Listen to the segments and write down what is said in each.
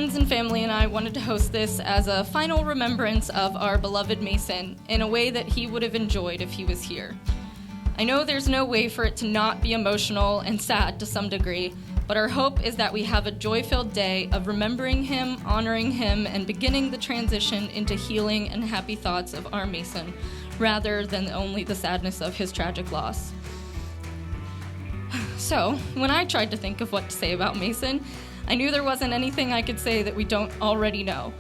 friends and family and I wanted to host this as a final remembrance of our beloved Mason in a way that he would have enjoyed if he was here. I know there's no way for it to not be emotional and sad to some degree, but our hope is that we have a joy-filled day of remembering him, honoring him, and beginning the transition into healing and happy thoughts of our Mason, rather than only the sadness of his tragic loss. So, when I tried to think of what to say about Mason, I knew there wasn't anything I could say that we don't already know.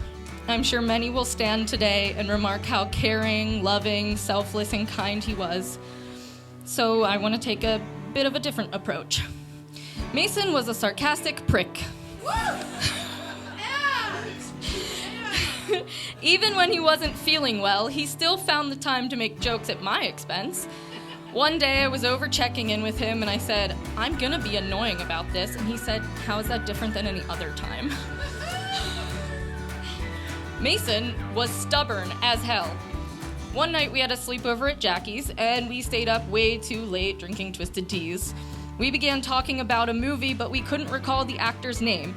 I'm sure many will stand today and remark how caring, loving, selfless, and kind he was. So I want to take a bit of a different approach. Mason was a sarcastic prick. Even when he wasn't feeling well, he still found the time to make jokes at my expense. One day I was over checking in with him and I said, "I'm gonna be annoying about this." And he said, "How is that different than any other time?" Mason was stubborn as hell. One night we had a sleepover at Jackie's and we stayed up way too late drinking Twisted Teas. We began talking about a movie, but we couldn't recall the actor's name.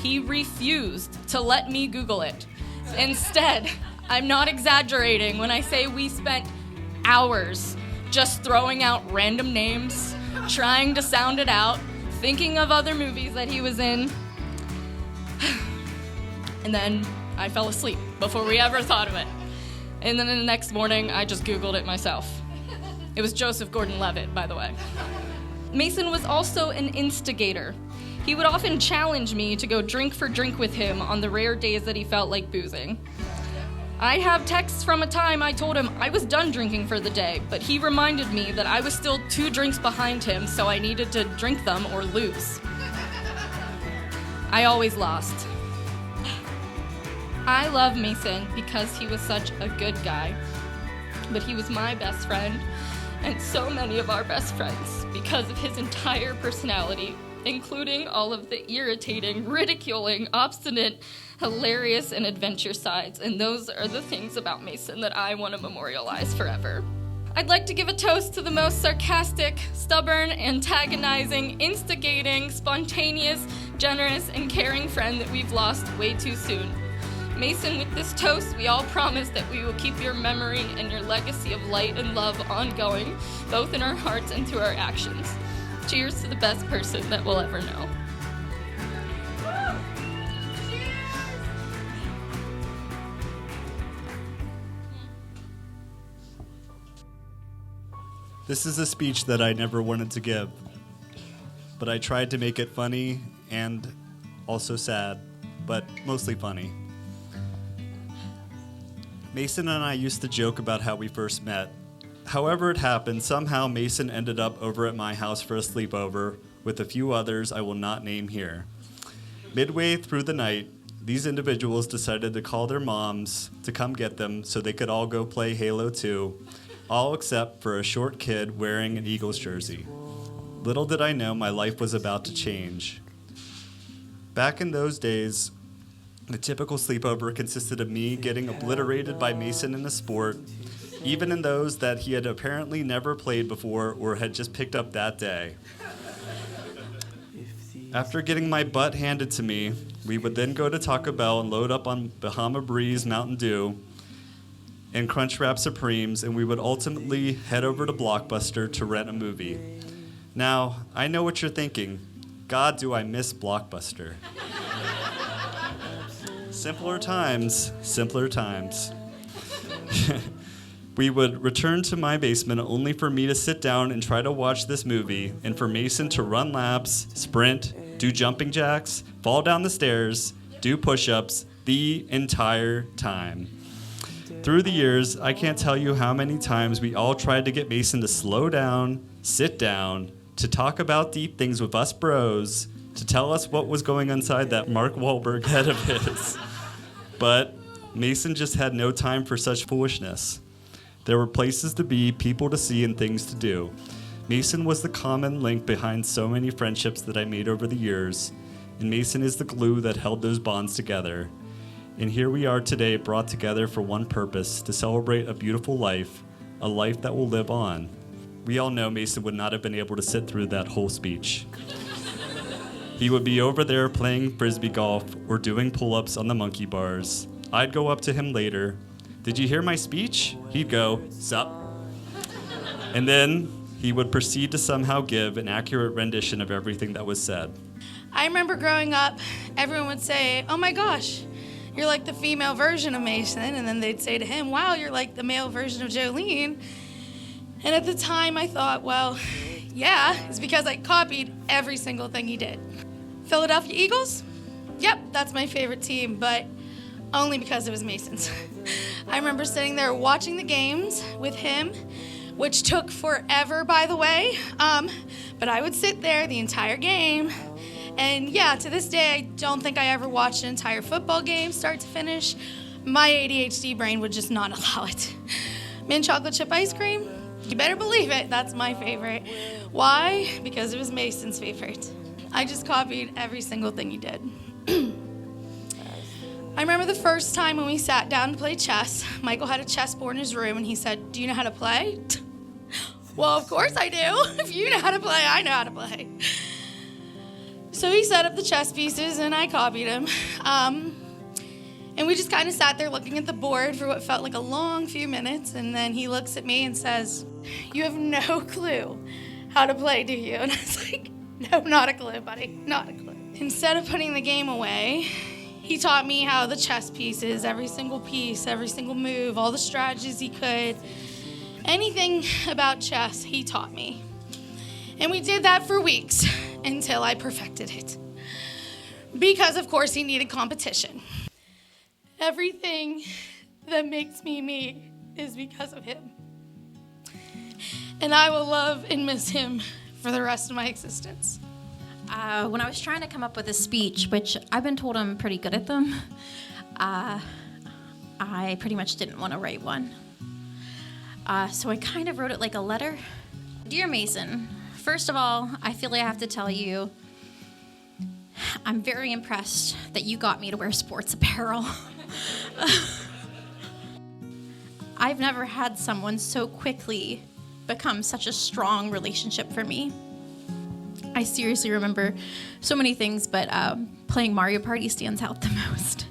He refused to let me Google it. Instead, I'm not exaggerating when I say we spent hours just throwing out random names, trying to sound it out, thinking of other movies that he was in. And then I fell asleep before we ever thought of it. And then the next morning, I just Googled it myself. It was Joseph Gordon-Levitt, by the way. Mason was also an instigator. He would often challenge me to go drink for drink with him on the rare days that he felt like boozing. I have texts from a time I told him I was done drinking for the day, but he reminded me that I was still 2 drinks behind him, so I needed to drink them or lose. I always lost. I love Mason because he was such a good guy, but he was my best friend, and so many of our best friends, because of his entire personality, including all of the irritating, ridiculing, obstinate, hilarious, and adventure sides, and those are the things about Mason that I want to memorialize forever. I'd like to give a toast to the most sarcastic, stubborn, antagonizing, instigating, spontaneous, generous, and caring friend that we've lost way too soon. Mason, with this toast, we all promise that we will keep your memory and your legacy of light and love ongoing, both in our hearts and through our actions. Cheers to the best person that we'll ever know. This is a speech that I never wanted to give, but I tried to make it funny and also sad, but mostly funny. Mason and I used to joke about how we first met. However it happened, somehow Mason ended up over at my house for a sleepover with a few others I will not name here. Midway through the night, these individuals decided to call their moms to come get them so they could all go play Halo 2, all except for a short kid wearing an Eagles jersey. Little did I know my life was about to change. Back in those days, the typical sleepover consisted of me getting obliterated by Mason in a sport, even in those that he had apparently never played before or had just picked up that day. After getting my butt handed to me, we would then go to Taco Bell and load up on Bahama Breeze Mountain Dew and Crunchwrap Supremes, and we would ultimately head over to Blockbuster to rent a movie. Now, I know what you're thinking. God, do I miss Blockbuster. Simpler times, simpler times. We would return to my basement only for me to sit down and try to watch this movie, and for Mason to run laps, sprint, do jumping jacks, fall down the stairs, do push-ups the entire time. Through the years, I can't tell you how many times we all tried to get Mason to slow down, sit down, to talk about deep things with us bros, to tell us what was going inside that Mark Wahlberg head of his. But Mason just had no time for such foolishness. There were places to be, people to see, and things to do. Mason was the common link behind so many friendships that I made over the years, and Mason is the glue that held those bonds together. And here we are today, brought together for one purpose, to celebrate a beautiful life, a life that will live on. We all know Mason would not have been able to sit through that whole speech. He would be over there playing frisbee golf or doing pull-ups on the monkey bars. I'd go up to him later. Did you hear my speech? He'd go, sup? And then he would proceed to somehow give an accurate rendition of everything that was said. I remember growing up, everyone would say, oh my gosh, you're like the female version of Mason. And then they'd say to him, wow, you're like the male version of Jolene. And at the time I thought, well, yeah, it's because I copied every single thing he did. Philadelphia Eagles? Yep, that's my favorite team, but only because it was Mason's. I remember sitting there watching the games with him, which took forever, by the way, but I would sit there the entire game. And yeah, to this day, I don't think I ever watched an entire football game start to finish. My ADHD brain would just not allow it. Mint chocolate chip ice cream? You better believe it, that's my favorite. Why? Because it was Mason's favorite. I just copied every single thing he did. I remember the first time when we sat down to play chess, Michael had a chessboard in his room and he said, do you know how to play? Well, of course I do. If you know how to play, I know how to play. So he set up the chess pieces and I copied him. And we just kind of sat there looking at the board for what felt like a long few minutes. And then he looks at me and says, you have no clue how to play, do you? And I was like, no, not a clue, buddy, not a clue. Instead of putting the game away, he taught me how the chess pieces, every single piece, every single move, all the strategies he could, anything about chess, he taught me. And we did that for weeks until I perfected it. Because, of course, he needed competition. Everything that makes me me is because of him. And I will love and miss him for the rest of my existence. When I was trying to come up with a speech, which I've been told I'm pretty good at them, I pretty much didn't want to write one. So I kind of wrote it like a letter. Dear Mason, first of all, I feel like I have to tell you, I'm very impressed that you got me to wear sports apparel. I've never had someone so quickly become such a strong relationship for me. I seriously remember so many things, but playing Mario Party stands out the most.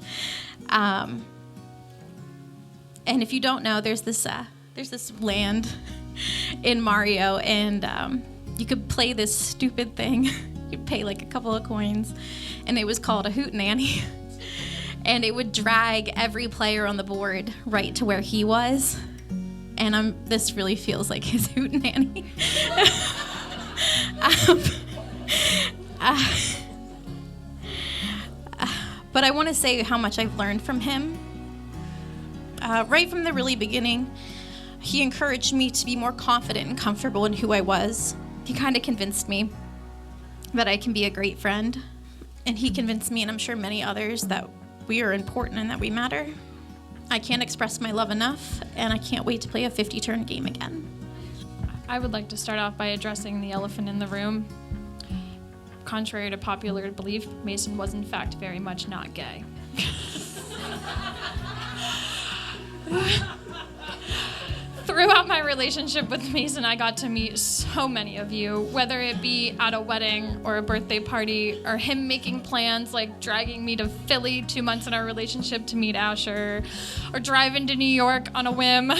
And if you don't know, there's this land in Mario, and you could play this stupid thing. You'd pay like a couple of coins, and it was called a hootenanny. And it would drag every player on the board right to where he was. And this really feels like his hootenanny. But I want to say how much I've learned from him. Right from the really beginning, he encouraged me to be more confident and comfortable in who I was. He kind of convinced me that I can be a great friend. And he convinced me, and I'm sure many others, that we are important and that we matter. I can't express my love enough, and I can't wait to play a 50-turn game again. I would like to start off by addressing the elephant in the room. Contrary to popular belief, Mason was in fact very much not gay. Throughout my relationship with Mason, I got to meet so many of you, whether it be at a wedding or a birthday party, or him making plans like dragging me to Philly 2 months in our relationship to meet Asher, or driving to New York on a whim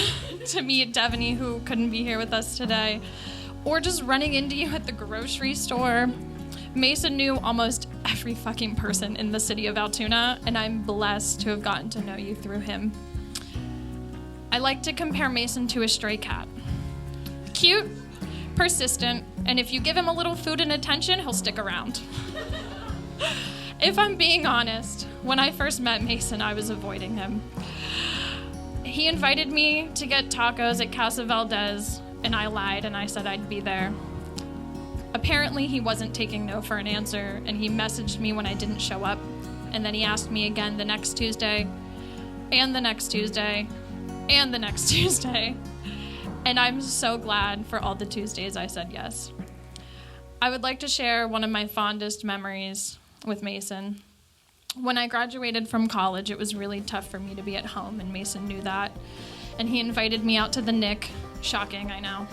to meet Devaney, who couldn't be here with us today, or just running into you at the grocery store. Mason knew almost every fucking person in the city of Altoona, and I'm blessed to have gotten to know you through him. I like to compare Mason to a stray cat. Cute, persistent, and if you give him a little food and attention, he'll stick around. If I'm being honest, when I first met Mason, I was avoiding him. He invited me to get tacos at Casa Valdez, and I lied and I said I'd be there. Apparently, he wasn't taking no for an answer, and he messaged me when I didn't show up, and then he asked me again the next Tuesday, and the next Tuesday, and the next Tuesday. And I'm so glad for all the Tuesdays I said yes. I would like to share one of my fondest memories with Mason. When I graduated from college, it was really tough for me to be at home, and Mason knew that. And he invited me out to the Nick. Shocking, I know.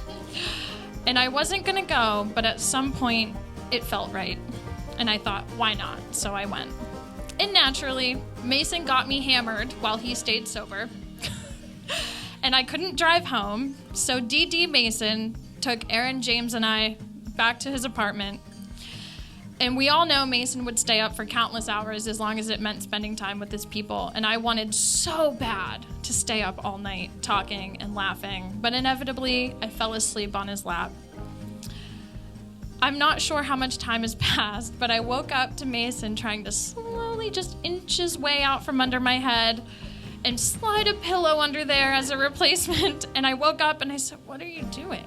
And I wasn't gonna go, but at some point, it felt right. And I thought, why not? So I went. And naturally, Mason got me hammered while he stayed sober. And I couldn't drive home, so D.D. Mason took Aaron, James, and I back to his apartment. And we all know Mason would stay up for countless hours as long as it meant spending time with his people. And I wanted so bad to stay up all night talking and laughing. But inevitably, I fell asleep on his lap. I'm not sure how much time has passed, but I woke up to Mason trying to slowly just inch his way out from under my head and slide a pillow under there as a replacement. And I woke up and I said, "What are you doing?"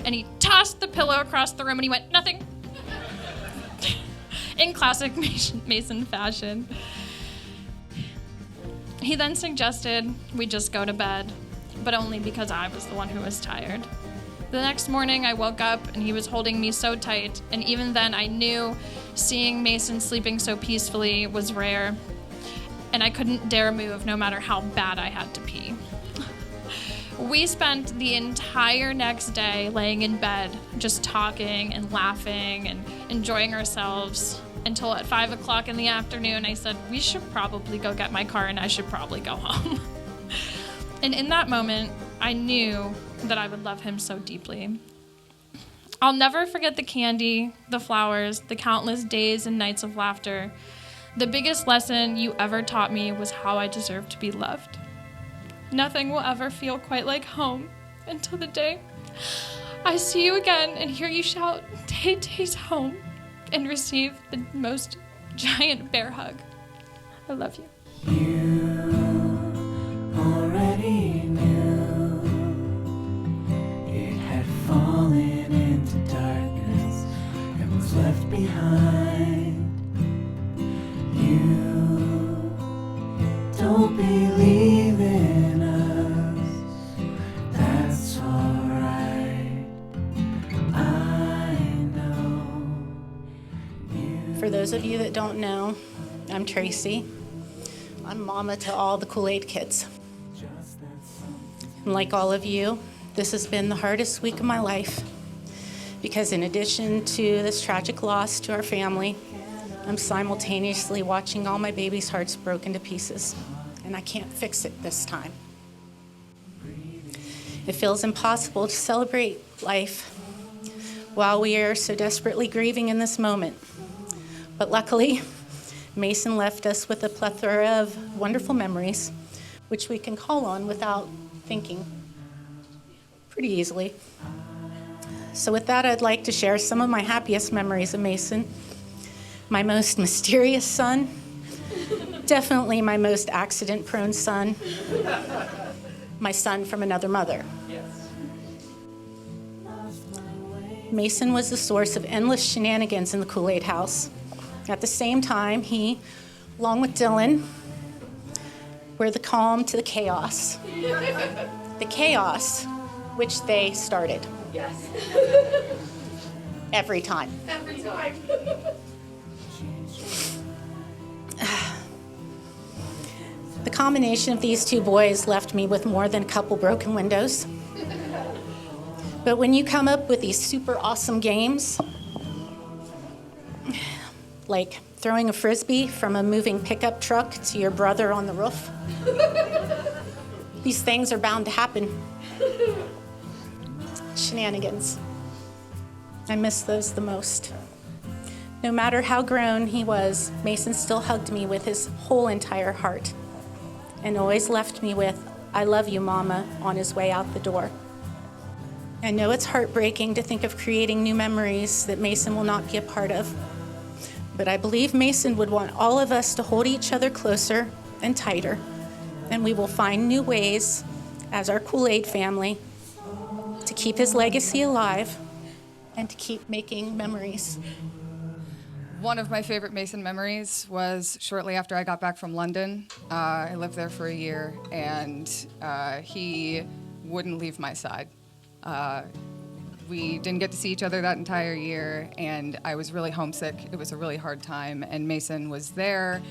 And he tossed the pillow across the room and he went, "Nothing." In classic Mason fashion. He then suggested we just go to bed, but only because I was the one who was tired. The next morning I woke up and he was holding me so tight, and even then I knew seeing Mason sleeping so peacefully was rare, and I couldn't dare move no matter how bad I had to pee. We spent the entire next day laying in bed, just talking and laughing and enjoying ourselves until at 5 o'clock in the afternoon I said, "We should probably go get my car and I should probably go home." And in that moment, I knew that I would love him so deeply. I'll never forget the candy, the flowers, the countless days and nights of laughter. The biggest lesson you ever taught me was how I deserve to be loved. Nothing will ever feel quite like home until the day I see you again and hear you shout, "Tay-Tay's home," and receive the most giant bear hug. I love you. You already knew it had fallen into darkness and was left behind. You don't believe in us, that's alright. I know you. For those of you that don't know, I'm Tracy. I'm mama to all the Kool-Aid kids. And like all of you, this has been the hardest week of my life because in addition to this tragic loss to our family, I'm simultaneously watching all my babies' hearts broken to pieces, and I can't fix it this time. It feels impossible to celebrate life while we are so desperately grieving in this moment. But luckily, Mason left us with a plethora of wonderful memories, which we can call on without thinking pretty easily. So with that, I'd like to share some of my happiest memories of Mason. My most mysterious son, definitely my most accident-prone son, my son from another mother. Mason was the source of endless shenanigans in the Kool-Aid house. At the same time, he, along with Dylan, were the calm to the chaos. The chaos which they started. Yes. Every time. Every time. The combination of these two boys left me with more than a couple broken windows. But when you come up with these super awesome games, like throwing a frisbee from a moving pickup truck to your brother on the roof, these things are bound to happen. Shenanigans. I miss those the most. No matter how grown he was, Mason still hugged me with his whole entire heart and always left me with, "I love you, Mama," on his way out the door. I know it's heartbreaking to think of creating new memories that Mason will not be a part of, but I believe Mason would want all of us to hold each other closer and tighter, and we will find new ways as our Kool-Aid family to keep his legacy alive and to keep making memories. One of my favorite Mason memories was shortly after I got back from London. I lived there for a year, and he wouldn't leave my side. We didn't get to see each other that entire year, and I was really homesick. It was a really hard time, and Mason was there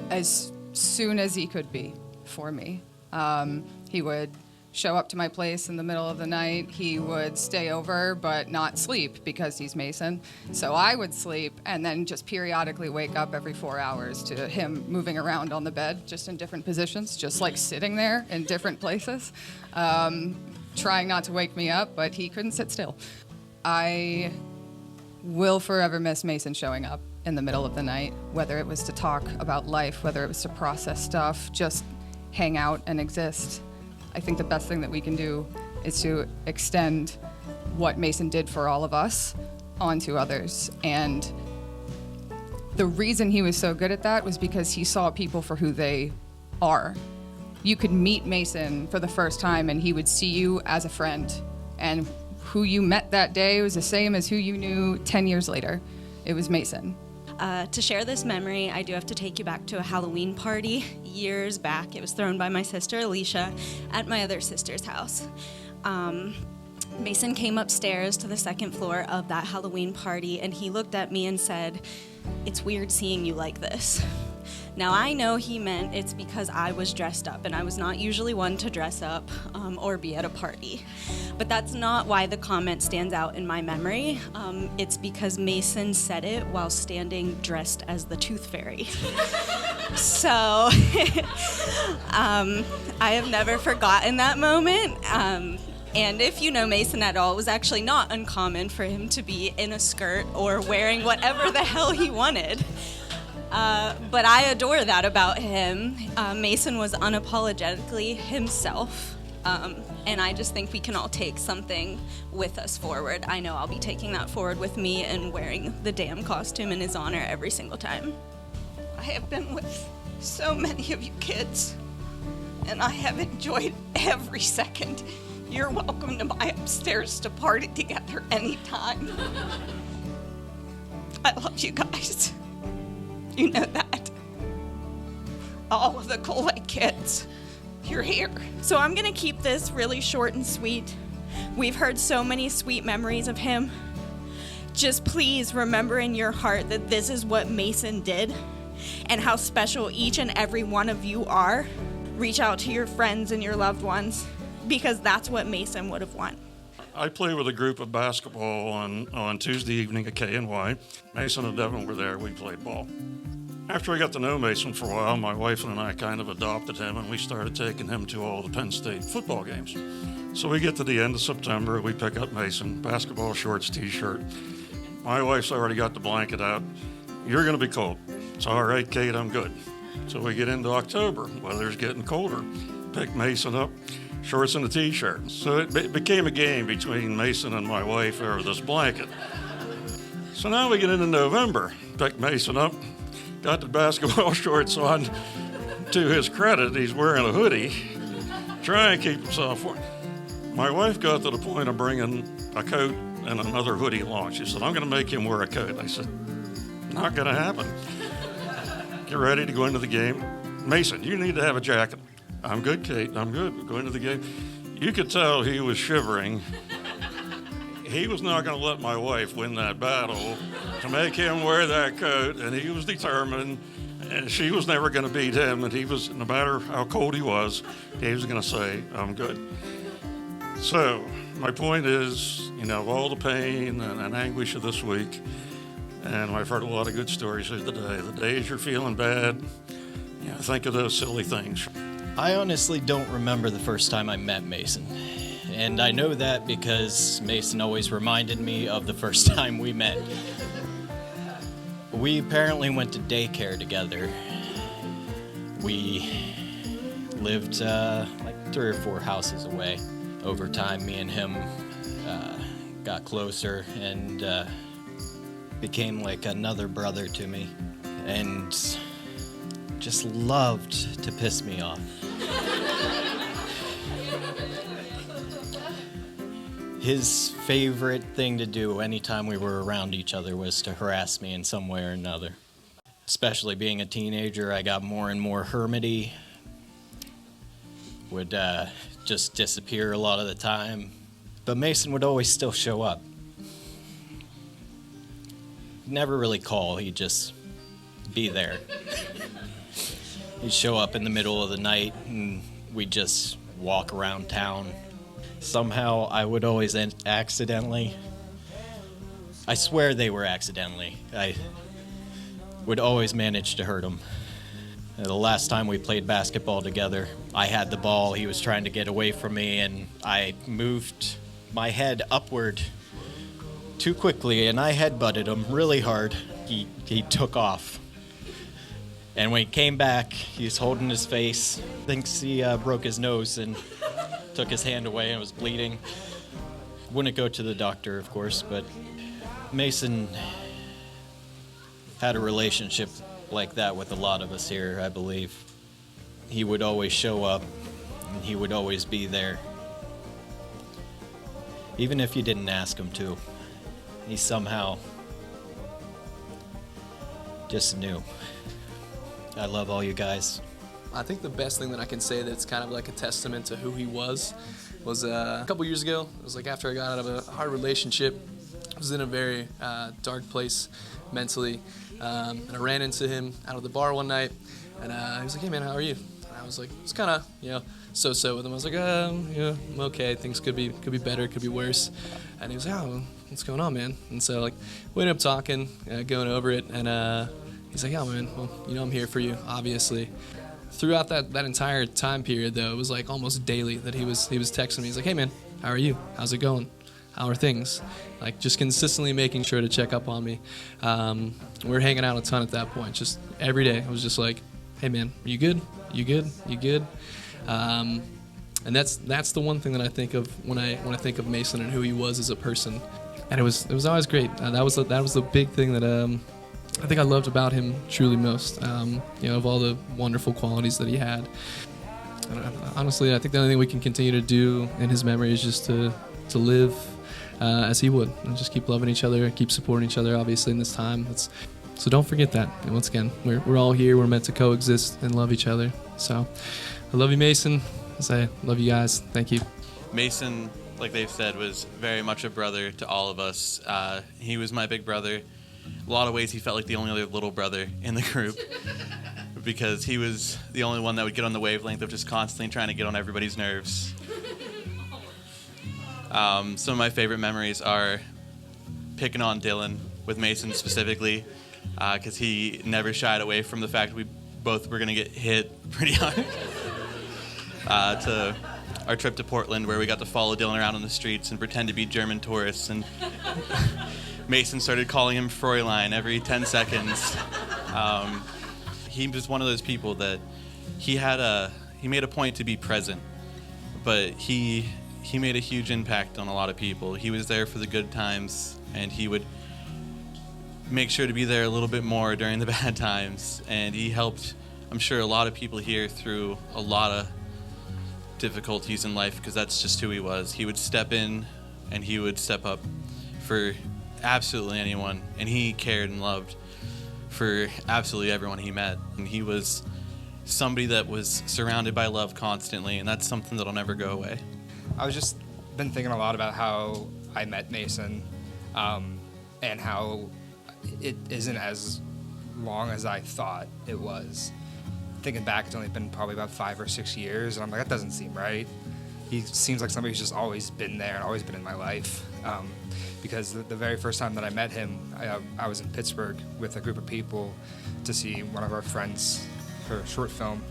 as soon as he could be for me. He would show up to my place in the middle of the night. He would stay over but not sleep because he's Mason. So I would sleep and then just periodically wake up every 4 hours to him moving around on the bed, just in different positions, just like sitting there in different places, trying not to wake me up, but he couldn't sit still. I will forever miss Mason showing up in the middle of the night, whether it was to talk about life, whether it was to process stuff, just hang out and exist. I think the best thing that we can do is to extend what Mason did for all of us onto others. And the reason he was so good at that was because he saw people for who they are. You could meet Mason for the first time and he would see you as a friend. And who you met that day was the same as who you knew 10 years later. It was Mason. To share this memory, I do have to take you back to a Halloween party years back. It was thrown by my sister Alicia at my other sister's house. Mason came upstairs to the second floor of that Halloween party and he looked at me and said, "It's weird seeing you like this." Now I know he meant it's because I was dressed up, and I was not usually one to dress up or be at a party. But that's not why the comment stands out in my memory. It's because Mason said it while standing dressed as the Tooth Fairy. So I have never forgotten that moment. And if you know Mason at all, it was actually not uncommon for him to be in a skirt or wearing whatever the hell he wanted. But I adore that about him. Mason was unapologetically himself. And I just think we can all take something with us forward. I know I'll be taking that forward with me and wearing the damn costume in his honor every single time. I have been with so many of you kids, and I have enjoyed every second. You're welcome to my upstairs to party together anytime. I love you guys. You know that. All of the Kool-Aid kids, you're here. So I'm gonna keep this really short and sweet. We've heard so many sweet memories of him. Just please remember in your heart that this is what Mason did and how special each and every one of you are. Reach out to your friends and your loved ones because that's what Mason would have wanted. I played with a group of basketball on Tuesday evening at K&Y. Mason and Devin were there. We played ball. After I got to know Mason for a while, my wife and I kind of adopted him, and we started taking him to all the Penn State football games. So we get to the end of September, we pick up Mason, basketball shorts, T-shirt. My wife's already got the blanket out. "You're going to be cold." "It's all right, Kate, I'm good." So we get into October, weather's getting colder. Pick Mason up, shorts and a T-shirt. So it became a game between Mason and my wife over this blanket. So now we get into November, pick Mason up, got the basketball shorts on. To his credit, he's wearing a hoodie, trying to keep himself warm. My wife got to the point of bringing a coat and another hoodie along. She said, "I'm going to make him wear a coat." I said, "Not going to happen." Get ready to go into the game. "Mason, you need to have a jacket." "I'm good, Kate, I'm good." We go into the game. You could tell he was shivering. He was not going to let my wife win that battle to make him wear that coat, and he was determined, and she was never going to beat him, and he was, no matter how cold he was going to say, "I'm good." So my point is, all the pain and anguish of this week, and I've heard a lot of good stories here today. The days you're feeling bad, think of those silly things. I honestly don't remember the first time I met Mason. And I know that because Mason always reminded me of the first time we met. We apparently went to daycare together. We lived like 3 or 4 houses away. Over time, me and him got closer and became like another brother to me. And just loved to piss me off. His favorite thing to do anytime we were around each other was to harass me in some way or another. Especially being a teenager, I got more and more hermity. Would just disappear a lot of the time. But Mason would always still show up. Never really call, he'd just be there. He'd show up in the middle of the night and we'd just walk around town. Somehow I would always accidentally, I swear they were accidentally, I would always manage to hurt him. The last time we played basketball together, I had the ball, he was trying to get away from me, and I moved my head upward too quickly, and I headbutted him really hard. He took off. And when he came back, he was holding his face. Thinks he broke his nose and took his hand away and was bleeding. Wouldn't go to the doctor, of course, but Mason had a relationship like that with a lot of us here, I believe. He would always show up, and he would always be there. Even if you didn't ask him to. He somehow just knew. I love all you guys. I think the best thing that I can say that's kind of like a testament to who he was a couple years ago. It was like after I got out of a hard relationship. I was in a very dark place mentally. And I ran into him out of the bar one night. And he was like, "Hey man, how are you?" And I was like, it's kind of, so-so with him. I was like, yeah, I'm okay. Things could be better, could be worse. And he was like, "Oh, what's going on, man?" And so like we ended up talking, going over it. And he's like, "Yeah, man, well, I'm here for you, obviously." Throughout that entire time period, though, it was like almost daily that he was texting me. He's like, "Hey, man, how are you? How's it going? How are things?" Like just consistently making sure to check up on me. We were hanging out a ton at that point, just every day. I was just like, "Hey, man, you good? You good? You good?" And that's the one thing that I think of when I think of Mason and who he was as a person. And it was always great. That was the big thing that I think I loved about him truly most. Of all the wonderful qualities that he had. And honestly, I think the only thing we can continue to do in his memory is just to live as he would, and just keep loving each other, keep supporting each other. Obviously, in this time, so don't forget that. And once again, we're all here. We're meant to coexist and love each other. So, I love you, Mason. I love you guys. Thank you. Mason, like they've said, was very much a brother to all of us. He was my big brother. A lot of ways he felt like the only other little brother in the group because he was the only one that would get on the wavelength of just constantly trying to get on everybody's nerves. Some of my favorite memories are picking on Dylan, with Mason specifically, because he never shied away from the fact we both were going to get hit pretty hard. To our trip to Portland, where we got to follow Dylan around on the streets and pretend to be German tourists, and Mason started calling him Fräulein every 10 seconds. He was one of those people that he made a point to be present, but he made a huge impact on a lot of people. He was there for the good times, and he would make sure to be there a little bit more during the bad times, and he helped, I'm sure, a lot of people here through a lot of difficulties in life, because that's just who he was. He would step in and he would step up for absolutely anyone, and he cared and loved for absolutely everyone he met. And he was somebody that was surrounded by love constantly, and that's something that'll never go away. I was just been thinking a lot about how I met Mason, and how it isn't as long as I thought it was. Thinking back, it's only been probably about 5 or 6 years, and I'm like, that doesn't seem right. He seems like somebody who's just always been there and always been in my life. Because the very first time that I met him, I was in Pittsburgh with a group of people to see one of our friends for a short film.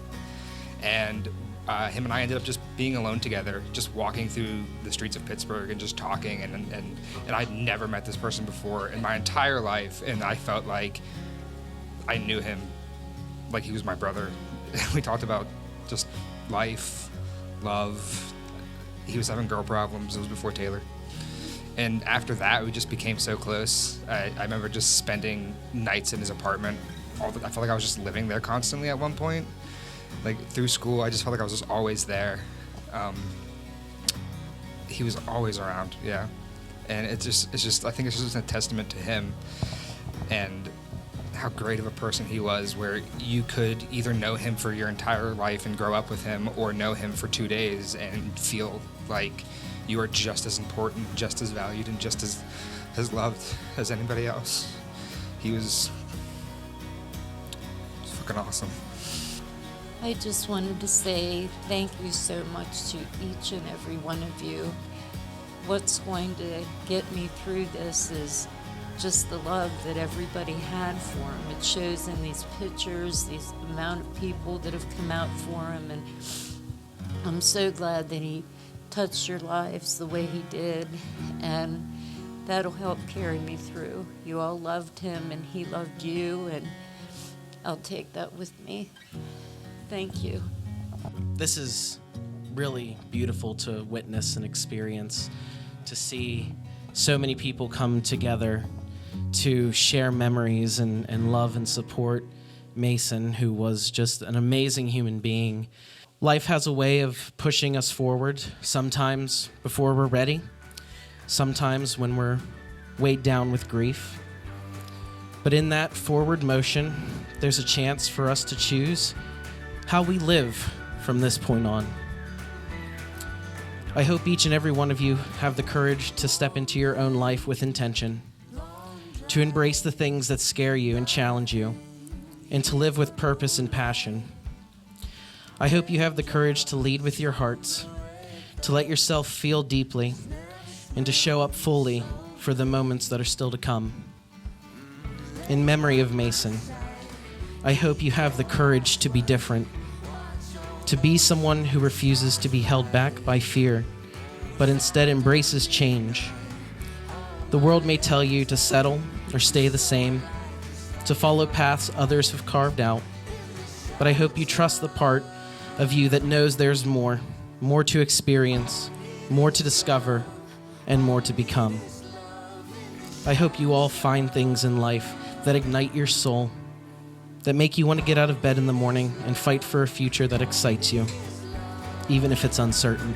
And him and I ended up just being alone together, just walking through the streets of Pittsburgh and just talking. And I'd never met this person before in my entire life, and I felt like I knew him like he was my brother. We talked about just life, love. He was having girl problems. It was before Taylor. And after that, we just became so close. I remember just spending nights in his apartment. I felt like I was just living there constantly at one point. Like through school, I just felt like I was just always there. He was always around, yeah. And I think it's just a testament to him and how great of a person he was, where you could either know him for your entire life and grow up with him, or know him for 2 days and feel like you are just as important, just as valued, and just as loved as anybody else. He was fucking awesome. I just wanted to say thank you so much to each and every one of you. What's going to get me through this is just the love that everybody had for him. It shows in these pictures, these amount of people that have come out for him, and I'm so glad that he touched your lives the way he did, and that'll help carry me through. You all loved him and he loved you, and I'll take that with me. Thank you. This is really beautiful to witness and experience, to see so many people come together to share memories and love and support Mason, who was just an amazing human being. Life has a way of pushing us forward, sometimes before we're ready, sometimes when we're weighed down with grief. But in that forward motion, there's a chance for us to choose how we live from this point on. I hope each and every one of you have the courage to step into your own life with intention, to embrace the things that scare you and challenge you, and to live with purpose and passion. I hope you have the courage to lead with your hearts, to let yourself feel deeply, and to show up fully for the moments that are still to come. In memory of Mason, I hope you have the courage to be different, to be someone who refuses to be held back by fear, but instead embraces change. The world may tell you to settle or stay the same, to follow paths others have carved out, but I hope you trust the part of you that knows there's more to experience, more to discover, and more to become. I hope you all find things in life that ignite your soul, that make you want to get out of bed in the morning and fight for a future that excites you, even if it's uncertain.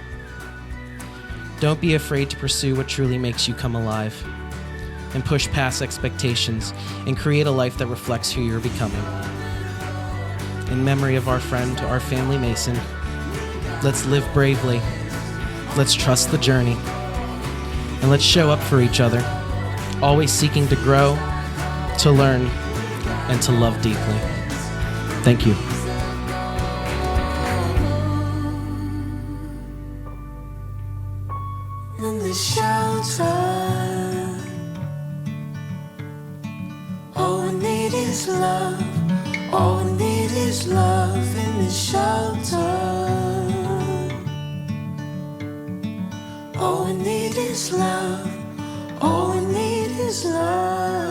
Don't be afraid to pursue what truly makes you come alive, and push past expectations and create a life that reflects who you're becoming. In memory of our friend, our family Mason, let's live bravely, let's trust the journey, and let's show up for each other, always seeking to grow, to learn, and to love deeply. Thank you. In the shelter, all we need is love. All we need is love in the shelter. All we need is love. All we need is love.